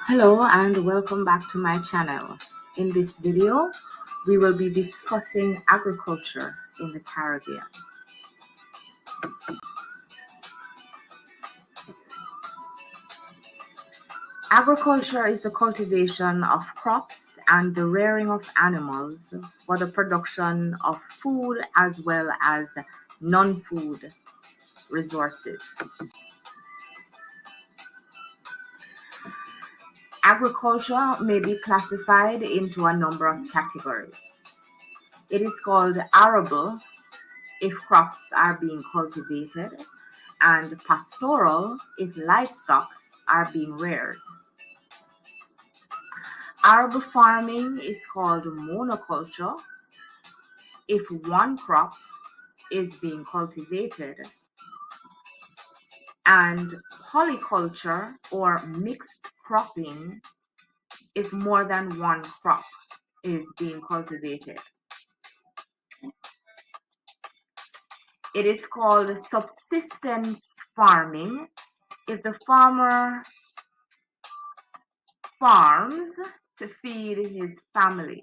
Hello and welcome back to my channel. In this video, we will be discussing agriculture in the Caribbean. Agriculture is the cultivation of crops and the rearing of animals for the production of food as well as non-food resources. Agriculture may be classified into a number of categories. It is called arable if crops are being cultivated, and pastoral if livestock are being reared. Arable farming is called monoculture if one crop is being cultivated, and polyculture or mixed cropping if more than one crop is being cultivated. It is called subsistence farming if the farmer farms to feed his family,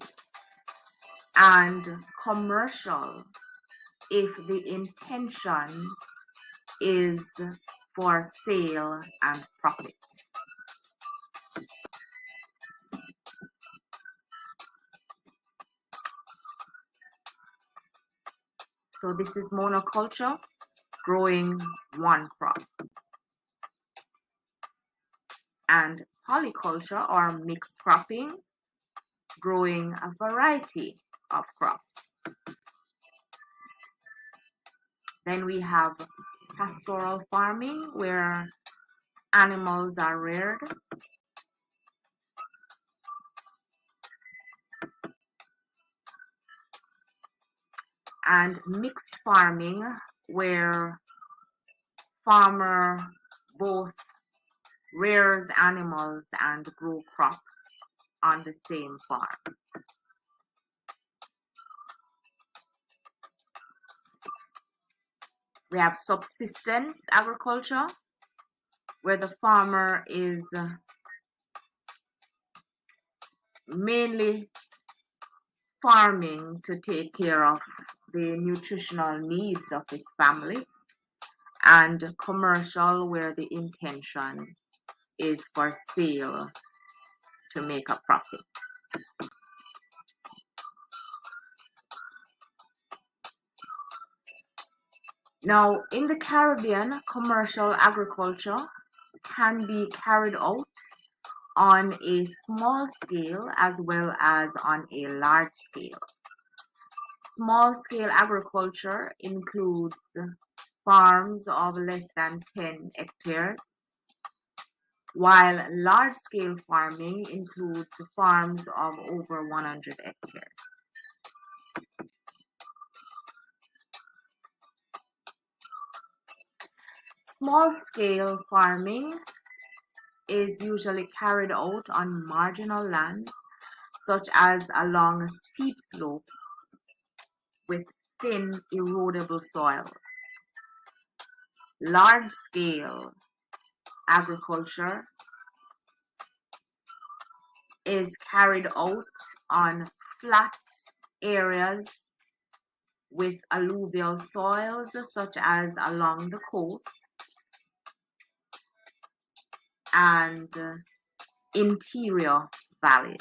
and commercial if the intention is for sale and profit. So this is monoculture, growing one crop, and polyculture or mixed cropping, growing a variety of crops. Then we have pastoral farming, where animals are reared, and mixed farming, where farmer both rears animals and grow crops on the same farm. We have subsistence agriculture, where the farmer is mainly farming to take care of the nutritional needs of his family, and commercial, where the intention is for sale to make a profit. Now, in the Caribbean, commercial agriculture can be carried out on a small scale as well as on a large scale. Small scale agriculture includes farms of less than 10 hectares, while large scale farming includes farms of over 100 hectares. Small scale farming is usually carried out on marginal lands, such as along steep slopes with thin, erodible soils. Large scale agriculture is carried out on flat areas with alluvial soils, such as along the coast and interior valleys.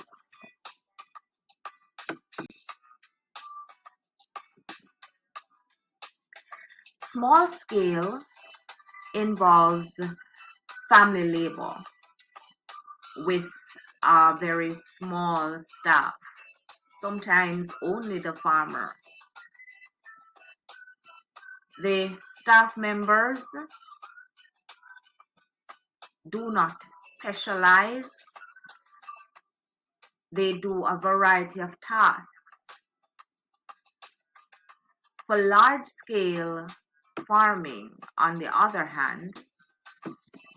Small scale involves family labor with a very small staff, sometimes only the farmer. The staff members do not specialize. They do a variety of tasks. For large-scale farming, on the other hand,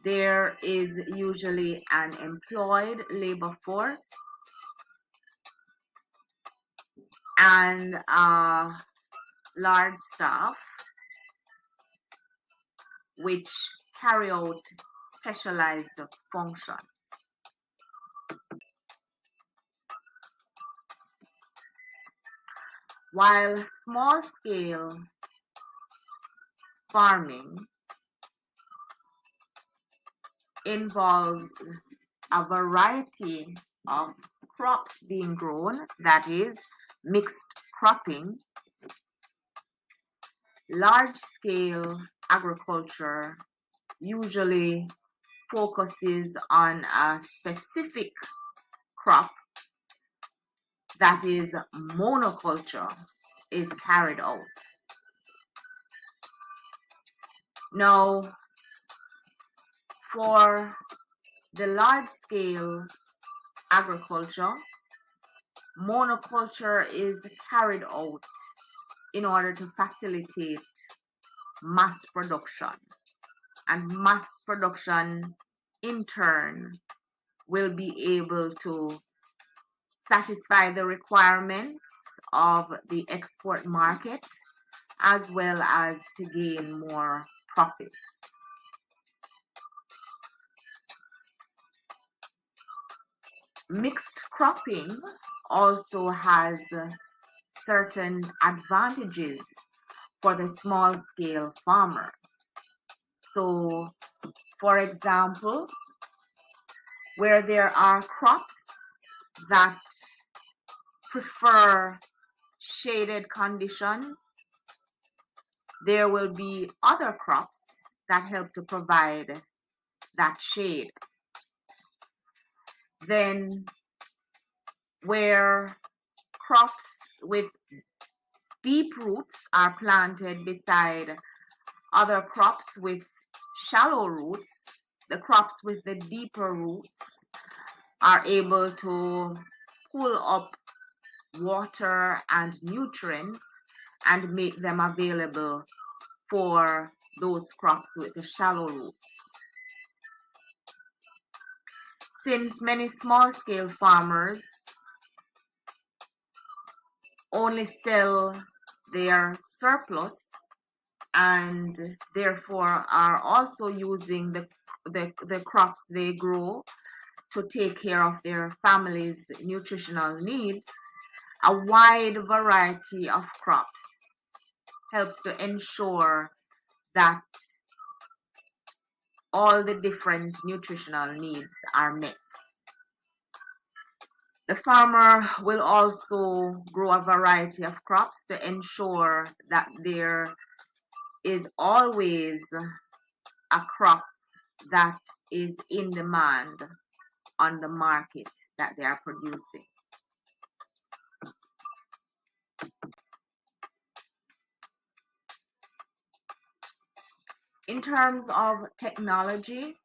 there is usually an employed labor force and a large staff which carry out specialized functions. While small-scale farming involves a variety of crops being grown, that is, mixed cropping, large-scale agriculture usually focuses on a specific crop, that is, monoculture, is carried out. Now, for the large-scale agriculture, monoculture is carried out in order to facilitate mass production. And mass production, in turn, will be able to satisfy the requirements of the export market as well as to gain more profit. Mixed cropping also has certain advantages for the small-scale farmer. So, for example, where there are crops that prefer shaded conditions, there will be other crops that help to provide that shade. Then, where crops with deep roots are planted beside other crops with shallow roots, the crops with the deeper roots are able to pull up water and nutrients and make them available for those crops with the shallow roots. Since many small-scale farmers only sell their surplus and therefore are also using the crops they grow to take care of their family's nutritional needs, a wide variety of crops helps to ensure that all the different nutritional needs are met. The farmer will also grow a variety of crops to ensure that there is always a crop that is in demand on the market that they are producing. In terms of technology,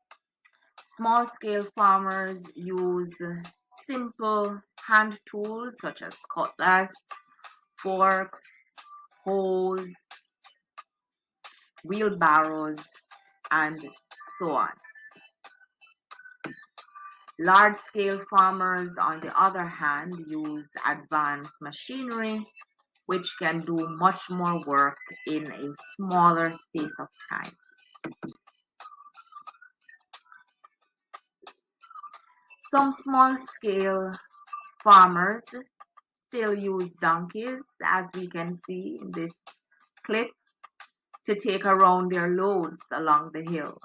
small-scale farmers use simple hand tools such as cutlass, forks, hoes, wheelbarrows, and so on. Large-scale farmers, on the other hand, use advanced machinery, which can do much more work in a smaller space of time. Some small-scale farmers still use donkeys, as we can see in this clip, to take around their loads along the hill.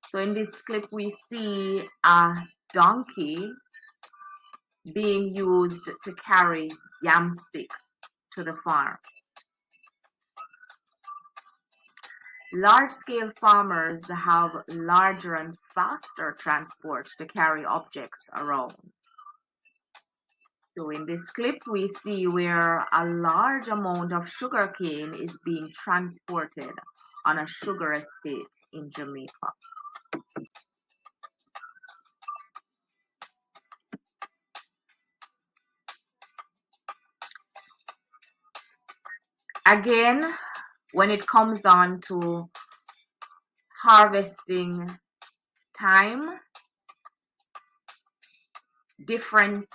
So in this clip, we see a donkey being used to carry yam sticks to the farm. Large-scale farmers have larger and faster transport to carry objects around. So in this clip, we see where a large amount of sugarcane is being transported on a sugar estate in Jamaica. Again, when it comes on to harvesting time, different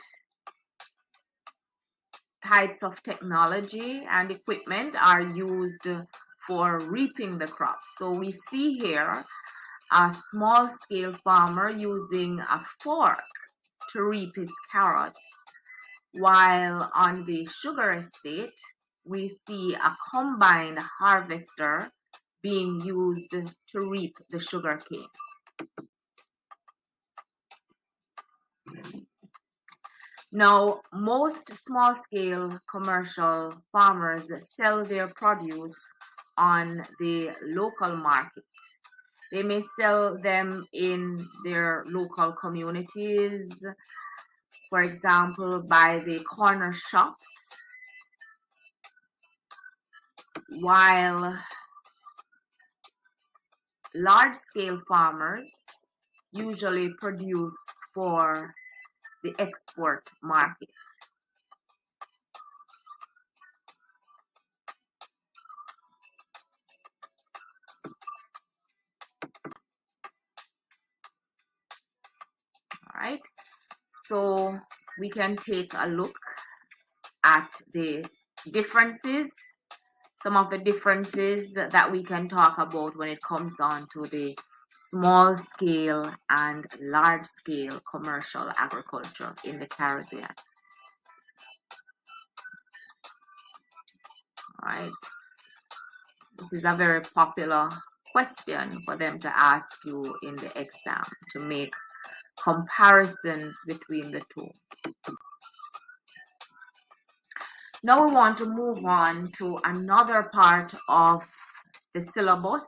types of technology and equipment are used for reaping the crops. So we see here a small-scale farmer using a fork to reap his carrots, while on the sugar estate, we see a combined harvester being used to reap the sugar cane. Now, most small-scale commercial farmers sell their produce on the local market. They may sell them in their local communities, for example, by the corner shops, while large-scale farmers usually produce for the export market. All right, so we can take a look at the differences, some of the differences that we can talk about when it comes on to the small scale and large scale commercial agriculture in the Caribbean. All right, this is a very popular question for them to ask you in the exam to make comparisons between the two. Now we want to move on to another part of the syllabus,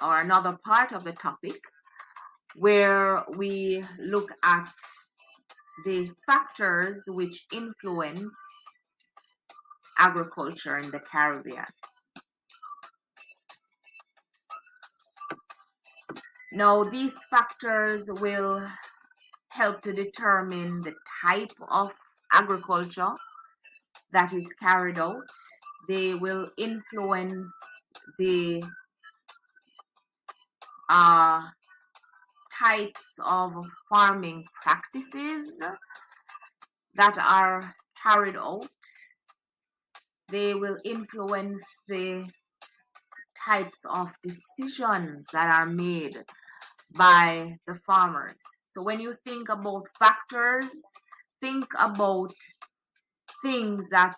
or another part of the topic, where we look at the factors which influence agriculture in the Caribbean. Now, these factors will help to determine the type of agriculture that is carried out. They will influence the types of farming practices that are carried out. They will influence the types of decisions that are made by the farmers. So when you think about factors, think about things that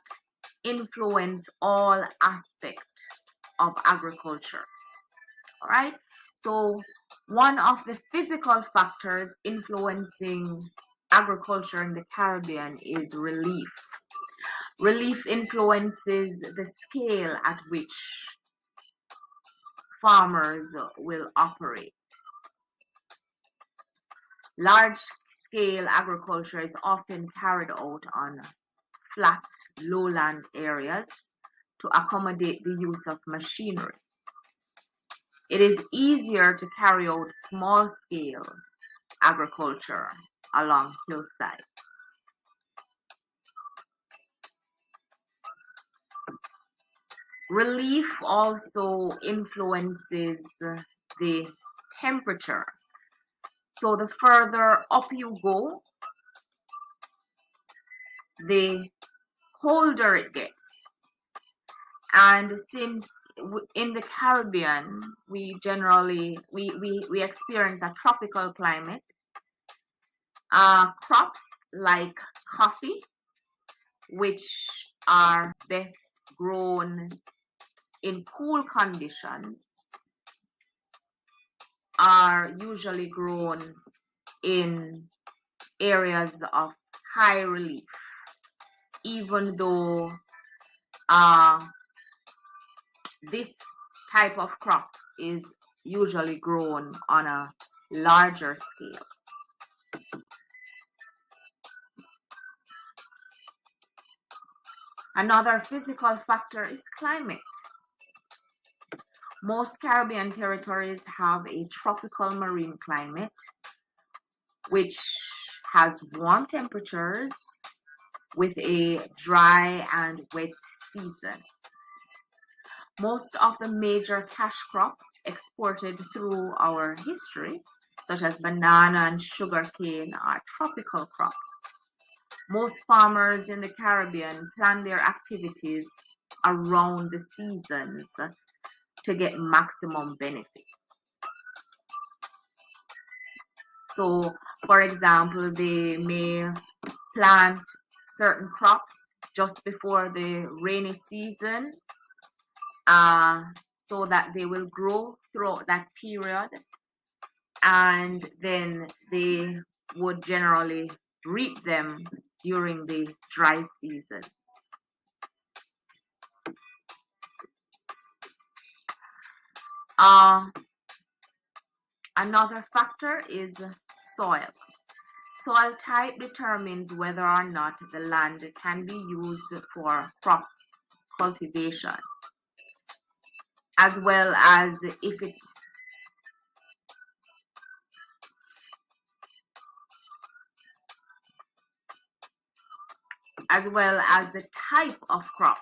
influence all aspects of agriculture. All right, so one of the physical factors influencing agriculture in the Caribbean is relief. Relief influences the scale at which farmers will operate. Large-scale agriculture is often carried out on flat, lowland areas to accommodate the use of machinery. It is easier to carry out small-scale agriculture along hillsides. Relief also influences the temperature. So the further up you go, the colder it gets. And since in the Caribbean, we generally we experience a tropical climate, crops like coffee, which are best grown in cool conditions, are usually grown in areas of high relief, even though this type of crop is usually grown on a larger scale. Another physical factor is climate. Most Caribbean territories have a tropical marine climate, which has warm temperatures with a dry and wet season. Most of the major cash crops exported through our history, such as banana and sugarcane, are tropical crops. Most farmers in the Caribbean plan their activities around the seasons to get maximum benefits. So For example, they may plant certain crops just before the rainy season, so that they will grow throughout that period, and then they would generally reap them during the dry season. Another factor is soil. Soil type determines whether or not the land can be used for crop cultivation, as well as if it as well as the type of crop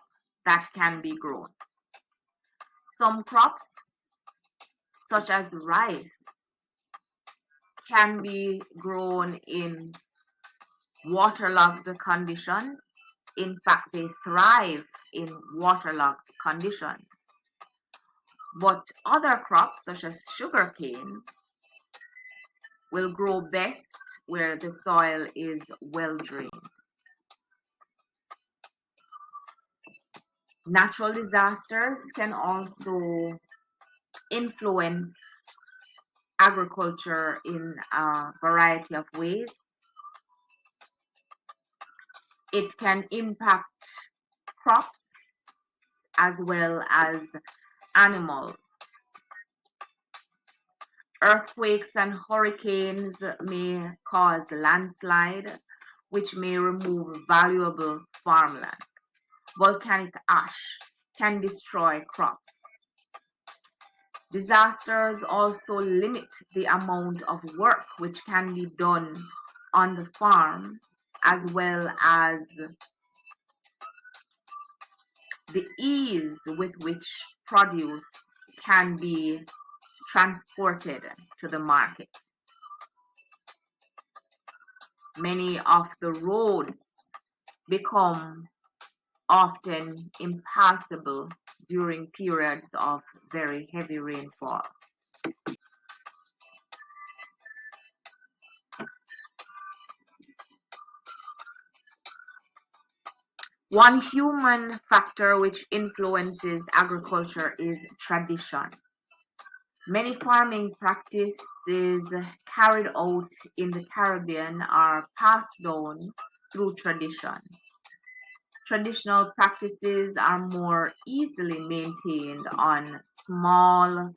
that can be grown. Some crops, such as rice, can be grown in waterlogged conditions. In fact, they thrive in waterlogged conditions. But other crops, such as sugarcane, will grow best where the soil is well drained. Natural disasters can also influence agriculture in a variety of ways. It can impact crops as well as animals. Earthquakes and hurricanes may cause landslide, which may remove valuable farmland. Volcanic ash can destroy crops. Disasters also limit the amount of work which can be done on the farm, as well as the ease with which produce can be transported to the market. Many of the roads become often impassable during periods of very heavy rainfall. One human factor which influences agriculture is tradition. Many farming practices carried out in the Caribbean are passed down through tradition. Traditional practices are more easily maintained on small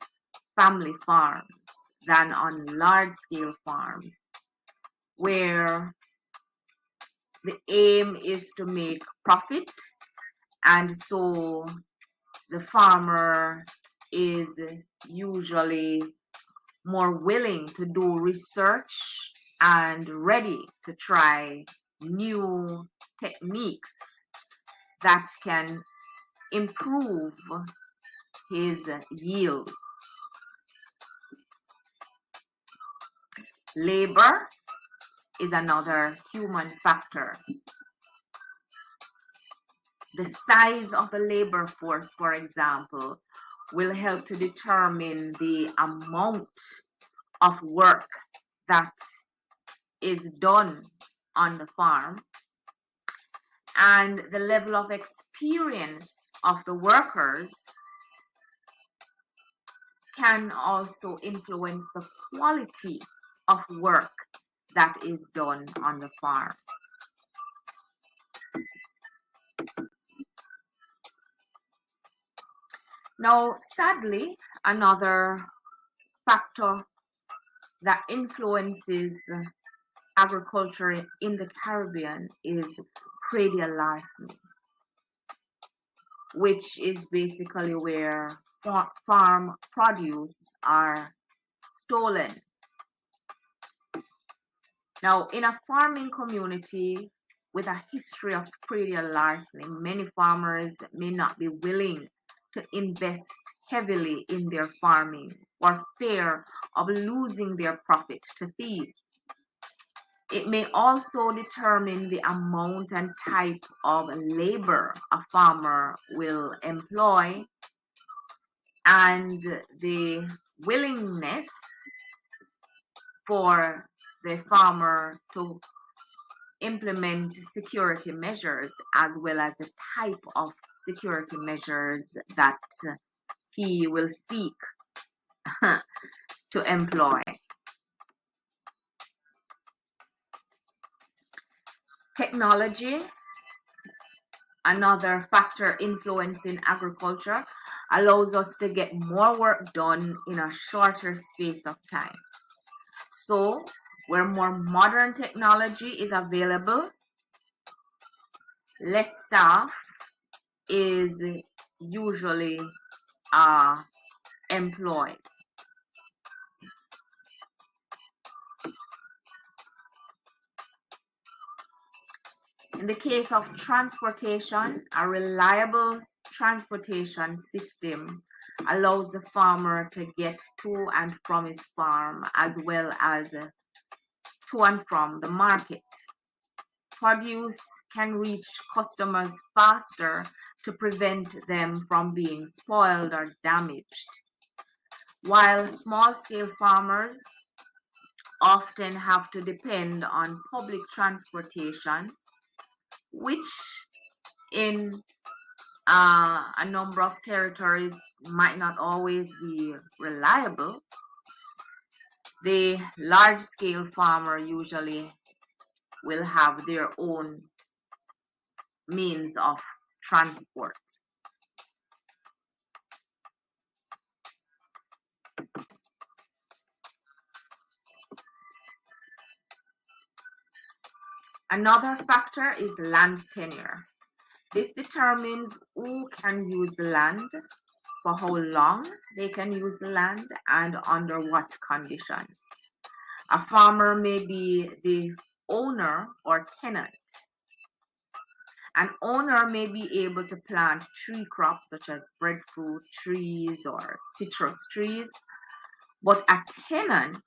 family farms than on large-scale farms, where the aim is to make profit, and so the farmer is usually more willing to do research and ready to try new techniques that can improve his yields. Labor is another human factor. The size of the labor force, for example, will help to determine the amount of work that is done on the farm, and the level of experience of the workers can also influence the quality of work that is done on the farm. Now, sadly, another factor that influences agriculture in the Caribbean is Praedial Larceny, which is basically where farm produce are stolen. Now, in a farming community with a history of Praedial Larceny, many farmers may not be willing to invest heavily in their farming for fear of losing their profit to thieves. It may also determine the amount and type of labor a farmer will employ, and the willingness for the farmer to implement security measures as well as the type of security measures that he will seek to employ. Technology, another factor influencing agriculture, allows us to get more work done in a shorter space of time. So, where more modern technology is available, less staff is usually employed. In the case of transportation, a reliable transportation system allows the farmer to get to and from his farm as well as to and from the market. Produce can reach customers faster to prevent them from being spoiled or damaged. While small-scale farmers often have to depend on public transportation, which in a number of territories might not always be reliable, the large-scale farmer usually will have their own means of transport. Another factor is land tenure. This determines who can use the land, for how long they can use the land, and under what conditions. A farmer may be the owner or tenant. An owner may be able to plant tree crops such as breadfruit trees or citrus trees, but a tenant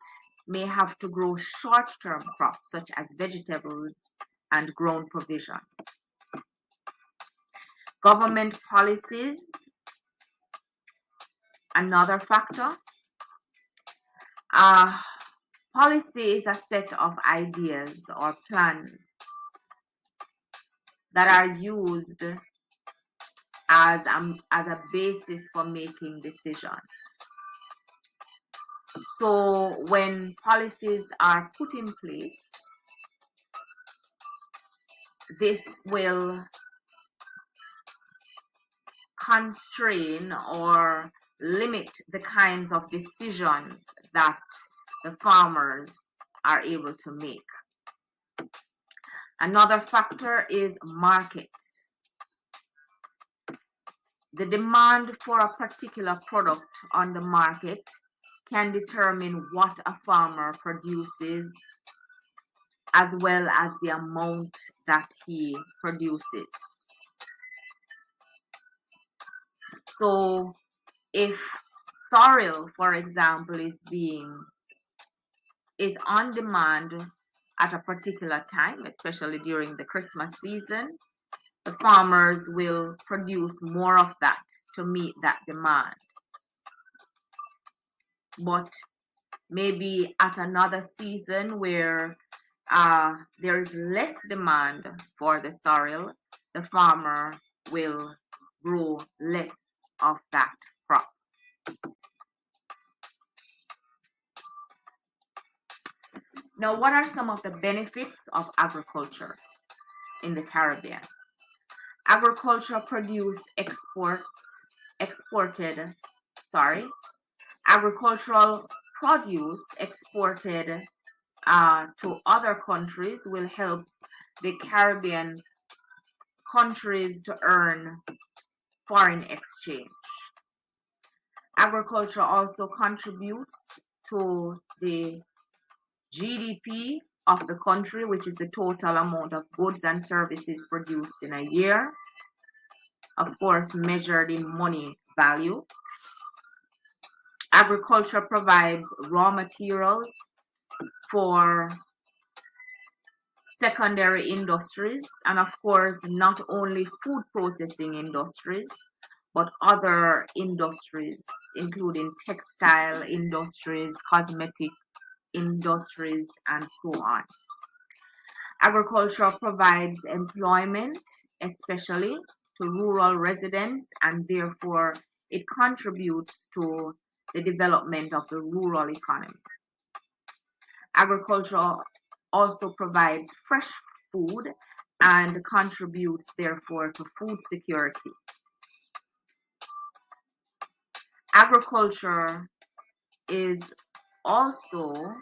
may have to grow short-term crops such as vegetables and grown provisions. Government policies, another factor. Policy is a set of ideas or plans that are used as a basis for making decisions. So when policies are put in place, this will constrain or limit the kinds of decisions that the farmers are able to make. Another factor is market. The demand for a particular product on the market can determine what a farmer produces as well as the amount that he produces. So if sorrel, for example, is on demand at a particular time, especially during the Christmas season, the farmers will produce more of that to meet that demand. But maybe at another season where there is less demand for the sorrel, the farmer will grow less of that crop. Now, what are some of the benefits of agriculture in the Caribbean? Agricultural produce agricultural produce exported to other countries will help the Caribbean countries to earn foreign exchange. Agriculture also contributes to the GDP of the country, which is the total amount of goods and services produced in a year, of course, measured in money value. Agriculture provides raw materials for secondary industries, and of course, not only food processing industries, but other industries, including textile industries, cosmetic industries, and so on. Agriculture provides employment, especially to rural residents, and therefore it contributes to the development of the rural economy. Agriculture also provides fresh food and contributes therefore to food security. Agriculture is also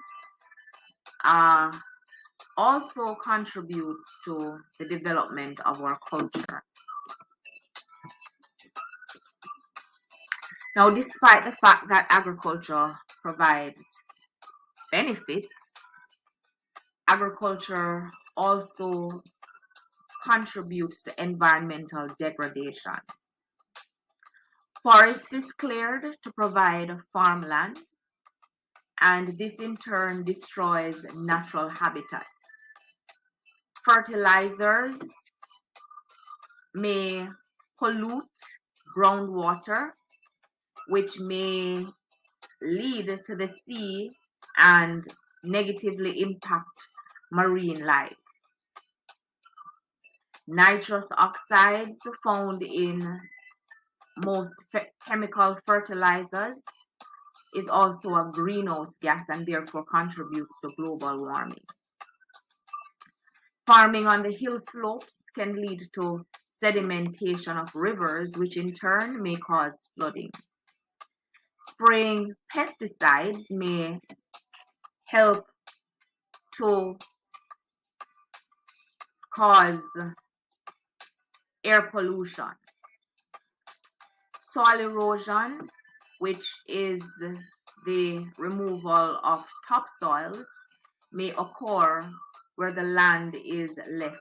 contributes to the development of our culture. Now, despite the fact that agriculture provides benefits, agriculture also contributes to environmental degradation. Forest is cleared to provide farmland, and this in turn destroys natural habitats. Fertilizers may pollute groundwater, which may lead to the sea and negatively impact marine life. Nitrous oxides found in most chemical fertilizers is also a greenhouse gas and therefore contributes to global warming. Farming on the hill slopes can lead to sedimentation of rivers, which in turn may cause flooding. Spraying pesticides may help to cause air pollution. Soil erosion, which is the removal of topsoils, may occur where the land is left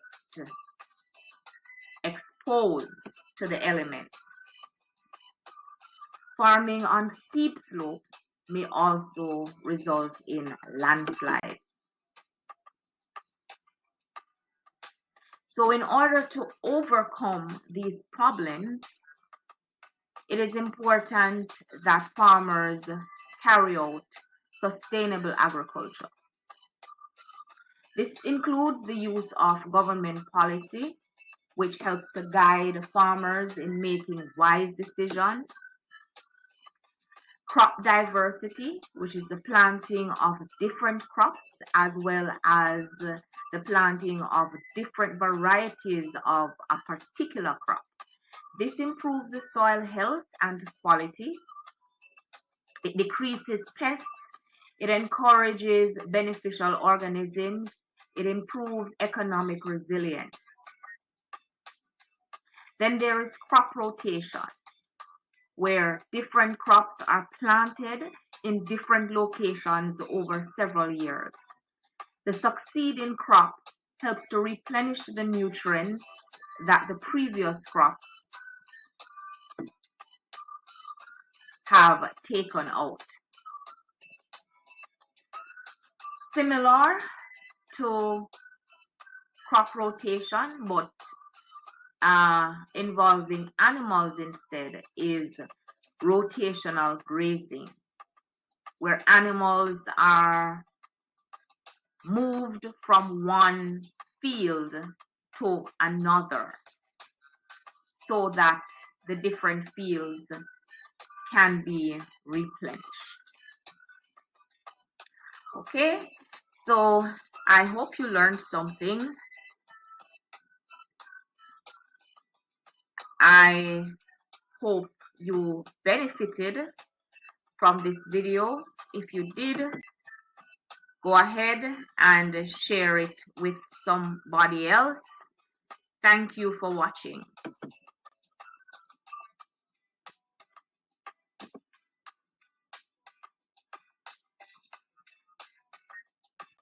exposed to the elements. Farming on steep slopes may also result in landslides. So in order to overcome these problems, it is important that farmers carry out sustainable agriculture. This includes the use of government policy, which helps to guide farmers in making wise decisions. Crop diversity, which is the planting of different crops as well as the planting of different varieties of a particular crop. This improves the soil health and quality. It decreases pests. It encourages beneficial organisms. It improves economic resilience. Then there is crop rotation, where different crops are planted in different locations over several years. The succeeding crop helps to replenish the nutrients that the previous crops have taken out. Similar to crop rotation, but involving animals instead, is rotational grazing, where animals are moved from one field to another so that the different fields can be replenished. Okay, so I hope you learned something. I hope you benefited from this video. If you did, go ahead and share it with somebody else. Thank you for watching.